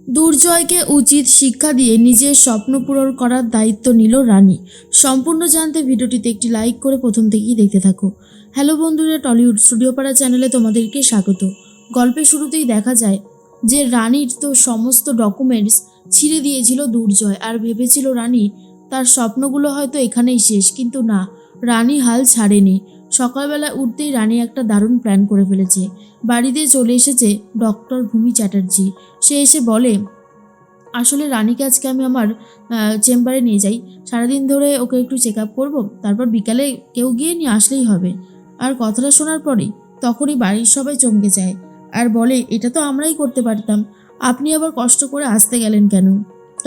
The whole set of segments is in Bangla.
দুর্জয়কে উচিত শিক্ষা দিয়ে নিজের স্বপ্ন পূরণ করার দায়িত্ব নিল রানী। সম্পূর্ণ জানতে ভিডিওটিতে একটি লাইক করে প্রথম থেকেই দেখতে থাকো। হ্যালো বন্ধুরা, টলিউড স্টুডিও পাড়া চ্যানেলে তোমাদেরকে স্বাগত। গল্পের শুরুতেই দেখা যায় যে রানীর তো সমস্ত ডকুমেন্টস ছিঁড়ে দিয়েছিল দুর্জয়, আর ভেবেছিল রানী তার স্বপ্নগুলো হয়তো এখানেই শেষ, কিন্তু না, রানী হাল ছাড়েনি। সকালবেলা উঠতেই রানী একটা দারুণ প্ল্যান করে ফেলেছে। বাড়িতে চলে এসেছে ডক্টর ভূমি চ্যাটার্জি। সে এসে বলে, আসলে রানীকে আজকে আমি আমার চেম্বারে নিয়ে যাই, সারাদিন ধরে ওকে একটু চেক আপ করবো, তারপর বিকালে কেউ গিয়ে নিয়ে আসলেই হবে। আর কথাটা শোনার পরেই তখনই বাড়ির সবাই চমকে যায় আর বলে, এটা তো আমরাই করতে পারতাম, আপনি আবার কষ্ট করে আসতে গেলেন কেন?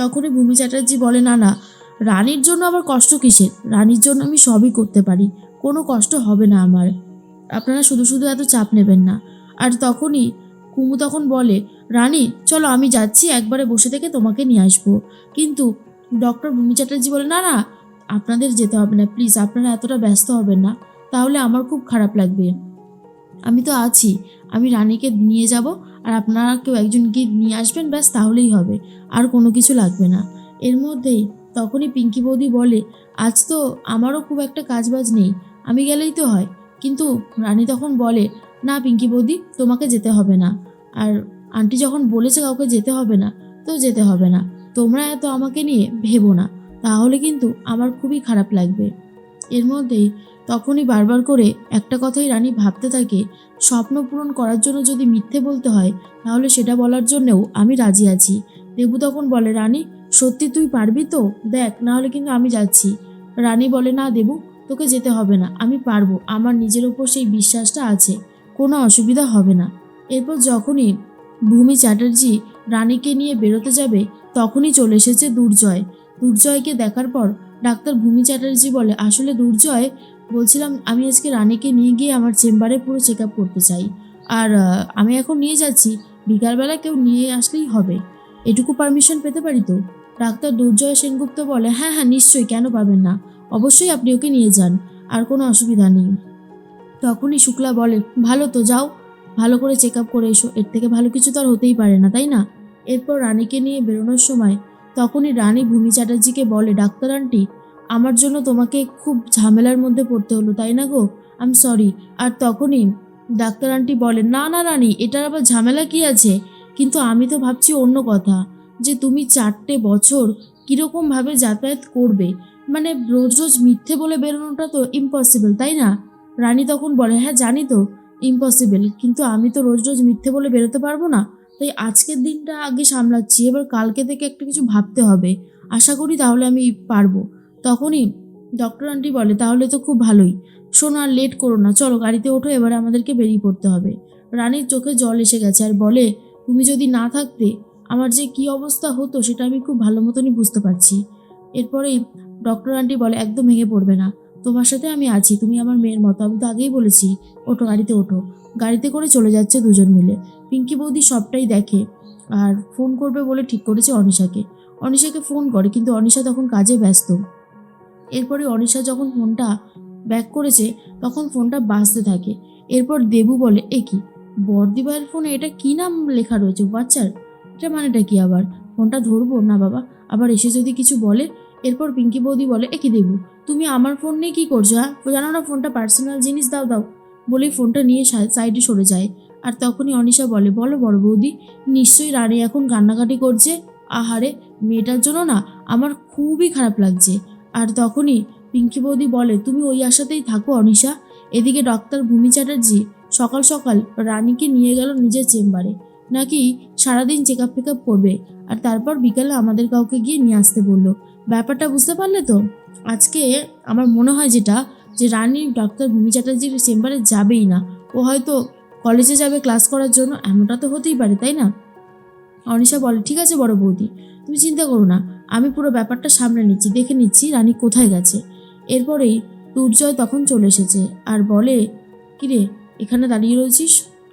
তখনই ভূমি চ্যাটার্জি বলে, না না, রানীর জন্য আবার কষ্ট কিসের, রানীর জন্য আমি সবই করতে পারি, কোনো কষ্ট হবে না আমার, আপনারা শুধু শুধু এত চাপ নেবেন না। আর তখনই কুমু তখন বলে, রানী চলো আমি যাচ্ছি, একবারে বসে থেকে তোমাকে নিয়ে আসবো। কিন্তু ডক্টর ভূমি চ্যাটার্জি বলে, না না, আপনাদের যেতে হবে না, প্লিজ আপনারা এতটা ব্যস্ত হবেন না, তাহলে আমার খুব খারাপ লাগবে, আমি তো আছি, আমি রানীকে নিয়ে যাব, আর আপনারা কেউ একজনকে নিয়ে আসবেন, ব্যাস তাহলেই হবে, আর কোনো কিছু লাগবে না। এর মধ্যেই তখনই পিঙ্কি বৌদি বলে, আজ তো আমারও খুব একটা কাজবাজ নেই, আমি গেলেই তো হয়। কিন্তু রানী তখন বলে, না পিঙ্কি বৌদি, তোমাকে যেতে হবে না, আর আন্টি যখন বলেছে কাউকে যেতে হবে না, তো যেতে হবে না, তোমরা এত আমাকে নিয়ে ভেবো না, তাহলে কিন্তু আমার খুবই খারাপ লাগবে। এর মধ্যেই তখনই বারবার করে একটা কথাই রানী ভাবতে থাকে, স্বপ্ন পূরণ করার জন্য যদি মিথ্যে বলতে হয়, তাহলে সেটা বলার জন্যও আমি রাজি আছি। দেবু তখন বলে, রানী সত্যি তুই পারবি তো? দেখ, না হলে কিন্তু আমি যাচ্ছি। রানী বলে, না দেবু, তোকে যেতে হবে না, আমি পারবো, আমার নিজের ওপর সেই বিশ্বাসটা আছে, কোনো অসুবিধা হবে না। এরপর যখনই ভূমি চ্যাটার্জি রানীকে নিয়ে বেরোতে যাবে, তখনই চলে এসেছে দুর্জয়। দুর্জয়কে দেখার পর ডাক্তার ভূমি চ্যাটার্জি বলে, আসলে দুর্জয়, বলছিলাম আমি আজকে রানীকে নিয়ে গিয়ে আমার চেম্বারে পুরো চেক আপ করতে চাই, আর আমি এখন নিয়ে যাচ্ছি, বিকালবেলা কেউ নিয়ে আসলেই হবে, এটুকু পারমিশন পেতে পারি তো? ডাক্তার দুর্জয় সেনগুপ্ত বলে, হ্যাঁ হ্যাঁ নিশ্চয়ই, কেন পাবেন না, অবশ্যই আপনি ওকে নিয়ে যান, আর কোনো অসুবিধা নেই। তখনই শুক্লা বলে, ভালো তো, যাও ভালো করে চেক আপ করে এসো, এর থেকে ভালো কিছু তো আর হতেই পারে না, তাই না? এরপর রানীকে নিয়ে বেরোনোর সময় তখনই রানী ভূমি চ্যাটার্জিকে বলে, ডাক্তার আন্টি, আমার জন্য তোমাকে খুব ঝামেলার মধ্যে পড়তে হলো, তাই না গো, আই এম সরি। আর তখনই ডাক্তার আন্টি বলে, না না রানী, এটার আবার ঝামেলা কি আছে? কিন্তু আমি তো ভাবছি অন্য কথা, যে তুমি 4টে বছর কীরকমভাবে যাতায়াত করবে, মানে রোজ রোজ মিথ্যে বলে বেরোনোটা তো ইম্পসিবল, তাই না? রানী তখন বলে, হ্যাঁ জানি তো ইম্পসিবল, কিন্তু আমি তো রোজ রোজ মিথ্যে বলে বেরোতে পারবো না, তাই আজকের দিনটা আগে সামলাচ্ছি, এবার কালকে থেকে একটা কিছু ভাবতে হবে, আশা করি তাহলে আমি পারবো। তখনই ডক্টর আন্টি বলে, তাহলে তো খুব ভালোই, শোনো আর লেট করো না, চলো গাড়িতে ওঠো, এবারে আমাদেরকে বেরিয়ে পড়তে হবে। রানীর চোখে জল এসে গেছে আর বলে, তুমি যদি না থাকতে আমার যে কী অবস্থা হতো সেটা আমি খুব ভালো মতনই বুঝতে পারছি। এরপরেই ডক্টর আন্টি বলে, একদম ভেঙে পড়বে না, তোমার সাথে আমি আছি, তুমি আমার মেয়ের মতো, আমি তো আগেই বলেছি, ওঠো গাড়িতে ওঠো। গাড়িতে করে চলে যাচ্ছে দুজন মিলে। পিঙ্কি বৌদি সবটাই দেখে আর ফোন করবে বলে ঠিক করেছে অনিশাকে। অনিশাকে ফোন করে, কিন্তু অনিশা তখন কাজে ব্যস্ত। এরপরে অনিশা যখন ফোনটা ব্যাক করেছে, তখন ফোনটা বাজতে থাকে। এরপর দেবু বলে, এ কি, বর্দিভাইয়ের ফোনে এটা কি নাম লেখা রয়েছে বাচ্চার, এটা মানেটা কি আবার? ফোনটা ধরবো না বাবা, আবার এসে যদি কিছু বলে। এরপর পিঙ্কি বৌদি বলে, এ কি দেবু, তুমি আমার ফোন নিয়ে কী করছো? হ্যাঁ, জানো না ফোনটা পার্সোনাল জিনিস, দাও দাও, বলেই ফোনটা নিয়ে সাইডে সরে যায়। আর তখনই অনিশা বলে, বলো বড় বৌদি, নিশ্চয়ই রানী এখন কান্নাকাটি করছে, আহারে মেয়েটার জন্য না আমার খুবই খারাপ লাগছে। আর তখনই পিঙ্কি বৌদি বলে, তুমি ওই আশাতেই থাকো অনিশা। এদিকে ডক্টর ভূমি চ্যাটার্জি সকাল সকাল রানীকে নিয়ে গেল নিজের চেম্বারে, নাকি সারাদিন চেক আপ ফেক আপ করবে, আর তারপর বিকালে আমাদের কাউকে গিয়ে নিয়ে আসতে বললো। ব্যাপারটা বুঝতে পারলে তো? আজকে আমার মনে হয় যেটা, যে রানী ডক্টর ভূমি চ্যাটার্জির চেম্বারে যাবেই না, ও হয়তো কলেজে যাবে ক্লাস করার জন্য, এমনটা তো হতেই পারে, তাই না? অনিশা বলে, ঠিক আছে বড় বৌদি, তুমি চিন্তা করো না, আমি পুরো ব্যাপারটা সামলে নিচ্ছি, দেখে নিচ্ছি রানী কোথায় গেছে। এরপরেই দুর্জয় তখন চলে এসেছে আর বলে, কিরে এখানে দাঁড়িয়ে রয়েছিস?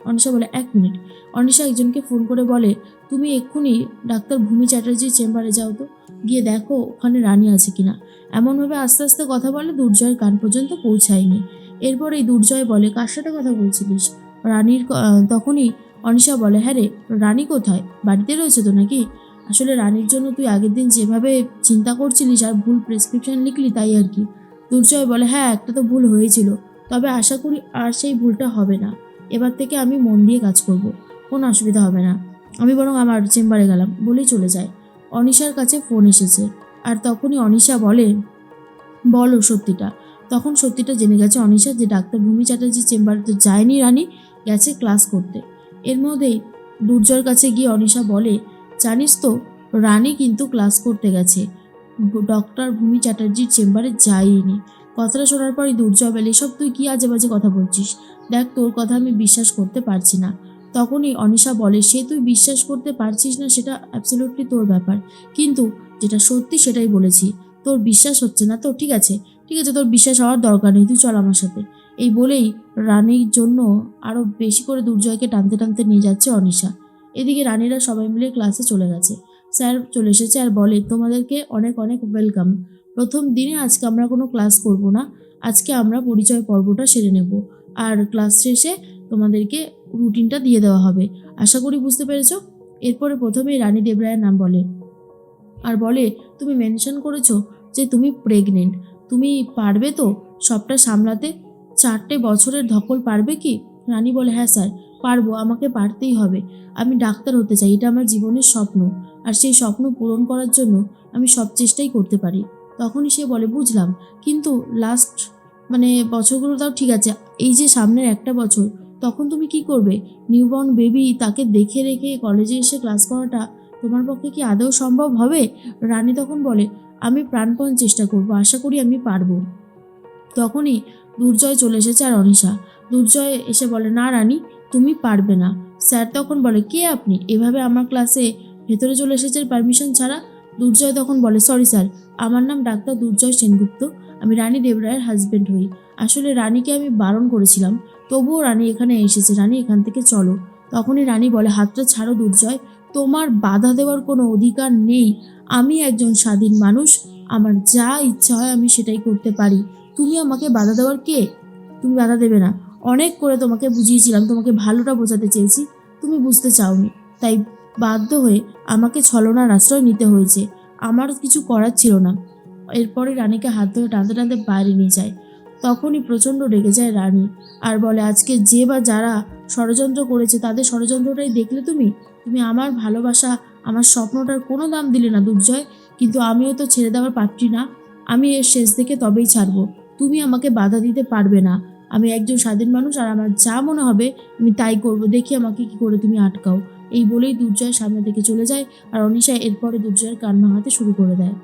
অনিশা বলে, 1 মিনিট। অনিশা একজনকে ফোন করে বলে, তুমি এক্ষুনি ডাক্তার ভূমি চ্যাটার্জির চেম্বারে যাও তো, গিয়ে দেখো ওখানে রানী আছে কিনা। এমনভাবে আস্তে আস্তে কথা বলে দুর্জয়ের কান পর্যন্ত পৌঁছায়নি। এরপরেই দুর্জয় বলে, কার সাথে কথা বলছিলিস? তখনই অনিশা বলে, হ্যাঁ রে, রানী কোথায়? বাড়িতে রয়েছে তো নাকি? আসলে রানীর জন্য তুই আগের দিন যেভাবে চিন্তা করছিলিস আর ভুল প্রেসক্রিপশন লিখলি তাই আর কি। দুর্জয় বলে, হ্যাঁ একটা তো ভুল হয়েছিল, তবে আশা করি আর সেই ভুলটা হবে না। এবার থেকে আমি মন দিয়ে কাজ করব, কোনো অসুবিধা হবে না। আমি বরং আমার চেম্বারে গেলাম বলেই চলে যায়। অনিশার কাছে ফোন এসেছে, আর তখনই অনিশা বলে, বলো সত্যিটা। তখন সত্যিটা জেনে গেছে অনিশা যে ডাক্তার ভূমি চ্যাটার্জির চেম্বারে তো যায়নি রানী, গেছে ক্লাস করতে। এর মধ্যেই দুর্জয়ের কাছে গিয়ে অনিশা বলে, জানিস তো, রানী কিন্তু ক্লাস করতে গেছে, ডক্টর ভূমি চ্যাটার্জির চেম্বারে যায়নি। কথাটা শোনার পরই দুর্জয় বলে, এসব তুই কি আজে বাজে কথা বলছিস? দেখ, তোর কথা আমি বিশ্বাস করতে পারছি না। তখনই অনিশা বলে, সে তুই বিশ্বাস করতে পারছিস না সেটা অ্যাবসলিউটলি তোর ব্যাপার, কিন্তু যেটা সত্যি সেটাই বলেছি। তোর বিশ্বাস হচ্ছে না তো ঠিক আছে, ঠিক আছে, তোর বিশ্বাস হওয়ার দরকার নেই, তুই চল আমার সাথে। এই বলেই রানীর জন্য আরও বেশি করে দুর্জয়কে টানতে টানতে নিয়ে যাচ্ছে অনিশা। এদিকে রানীরা সবাই মিলে ক্লাসে চলে গেছে। স্যার চলে এসেছে আর বলে, তোমাদেরকে অনেক অনেক ওয়েলকাম। প্রথম দিনে আজকে আমরা কোনো ক্লাস করব না, আজকে আমরা পরিচয় পর্বটা সেরে নেব, আর ক্লাস শেষে তোমাদেরকে রুটিনটা দিয়ে দেওয়া হবে। আশা করি বুঝতে পেরেছো। এরপরে প্রথমেই রানী দেবরায়ের নাম বলে, আর বলে, তুমি মেনশন করেছো যে তুমি প্রেগনেন্ট, তুমি পারবে তো সবটা সামলাতে? 4টে বছরের ধকল পারবে কি? রানী বলে, হ্যাঁ স্যার পারবো, আমাকে পারতেই হবে। আমি ডাক্তার হতে চাই, এটা আমার জীবনের স্বপ্ন, আর সেই স্বপ্ন পূরণ করার জন্য আমি সব চেষ্টাই করতে পারি। তখনই সে বলে, বুঝলাম, কিন্তু লাস্ট বছরগুলো তাও ঠিক আছে, এই যে সামনের একটা বছর, তখন তুমি কি করবে? নিউবর্ন বেবি, তাকে দেখে রেখে কলেজে এসে ক্লাস করাটা তোমার পক্ষে কি আদৌ সম্ভব হবে? রানী তখন বলে, আমি প্রাণপণ চেষ্টা করব, আশা করি আমি পারবো। তখনই দুর্জয় চলে এসেছে আর অনিশা। দুর্জয় এসে বলে, না রানী, তুমি পারবে না। স্যার তখন বলে, কে আপনি, এভাবে আমার ক্লাসে ভেতরে চলে এসেছেন পারমিশন ছাড়া? দুর্জয় তখন বলে, সরি স্যার, আমার নাম ডাক্তার দুর্জয় সেনগুপ্ত, আমি রানী দেবরায়ের হাজব্যান্ড হই। আসলে রানীকে আমি বারণ করেছিলাম, তবুও রানী এখানে এসেছে, রানী এখান থেকে চলো। তখনই রানী বলে, হাতটা ছাড়ো দুর্জয়, তোমার বাধা দেওয়ার কোনো অধিকার নেই। আমি একজন স্বাধীন মানুষ, আমার যা ইচ্ছা হয় আমি সেটাই করতে পারি। তুমি আমাকে বাধা দেওয়ার কে? তুমি বাধা দেবে না। অনেক করে তোমাকে বুঝিয়েছিলাম, তোমাকে ভালোটা বোঝাতে চেয়েছি, তুমি বুঝতে চাওনি, তাই বাধ্য হয়ে আমাকে ছলনার আশ্রয় নিতে হয়েছে, আমার কিছু করার ছিল না। এরপরে রানীকে হাত ধরে টানতে টানতে বাইরে নিয়ে যায়। তখনই প্রচণ্ড রেগে যায় রানী, আর বলে, আজকে যে বা যারা ষড়যন্ত্র করেছে তাদের ষড়যন্ত্রটাই দেখলে তুমি। তুমি আমার ভালোবাসা, আমার স্বপ্নটার কোনো দাম দিলে না দুর্জয়, কিন্তু আমিও তো ছেড়ে দেওয়ার পাত্রী না। আমি এর শেষ দেখে তবেই ছাড়বো, তুমি আমাকে বাধা দিতে পারবে না। আমি একজন স্বাধীন মানুষ, আর আমার যা মনে হবে আমি তাই করব, দেখি আমাকে কি করে তুমি আটকাও। এই বলেই দুর্জয় সামনে থেকে চলে যায়, আর অনিশা এরপরে দুর্জয়ের কান ভাঙাতে শুরু করে দেয়।